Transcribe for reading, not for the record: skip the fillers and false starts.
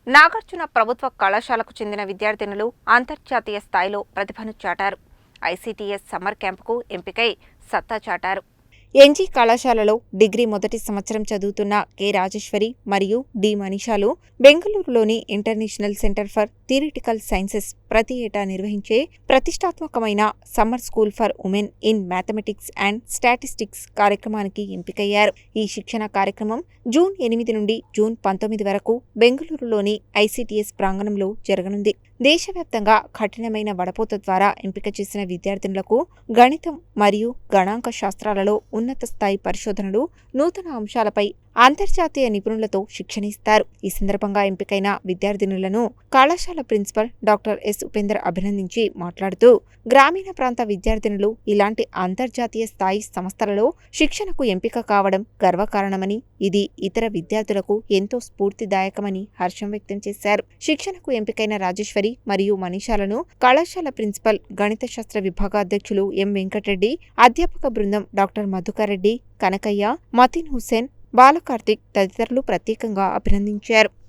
నాగార్జున ప్రభుత్వ కళాశాలకు చెందిన విద్యార్థినులు అంతర్జాతీయ స్థాయిలో ప్రతిభను చాటారు. ఐసీటీఎస్ సమ్మర్ క్యాంపుకు ఎంపికై సత్తా చాటారు. ఎన్జీ కళాశాలలో డిగ్రీ మొదటి సంవత్సరం చదువుతున్న కె రాజేశ్వరి మరియు డి మనీషాలు బెంగళూరులోని international centre for theoretical sciences ప్రతి ఏటా నిర్వహించే ప్రతిష్టాత్మకమైన summer school for women in mathematics and statistics కార్యక్రమానికి ఎంపికయ్యారు. ఈ శిక్షణ కార్యక్రమం జూన్ 8 నుండి జూన్ 19 వరకు బెంగళూరులోని ఐసీటీఎస్ ప్రాంగణంలో జరగనుంది. దేశవ్యాప్తంగా కఠినమైన వడపోత ద్వారా ఎంపిక చేసిన విద్యార్థినులకు గణితం మరియు గణాంక శాస్త్రాలలో ఉన్నత స్థాయి పరిశోధనలు, నూతన అంశాలపై అంతర్జాతీయ నిపుణులతో శిక్షణ ఇస్తారు. ఈ సందర్భంగా ఎంపికైన విద్యార్థినులను కళాశాల ప్రిన్సిపల్ డాక్టర్ ఎస్ ఉపేందర్ అభినందించి మాట్లాడుతూ, గ్రామీణ ప్రాంత విద్యార్థినులు ఇలాంటి అంతర్జాతీయ స్థాయి సంస్థలలో శిక్షణకు ఎంపిక కావడం గర్వకారణమని, ఇది ఇతర విద్యార్థులకు ఎంతో స్ఫూర్తిదాయకమని హర్షం వ్యక్తం చేశారు. శిక్షణకు ఎంపికైన రాజేశ్వరి మరియు మనీషాలను కళాశాల ప్రిన్సిపల్, గణిత శాస్త్ర విభాగాధ్యక్షులు ఎం వెంకటరెడ్డి, అధ్యాపక బృందం డాక్టర్ మధుకర్ రెడ్డి, కనకయ్య, మతిన్ హుస్సేన్, బాలకార్తిక్ తదితరులు ప్రత్యేకంగా అభినందించారు.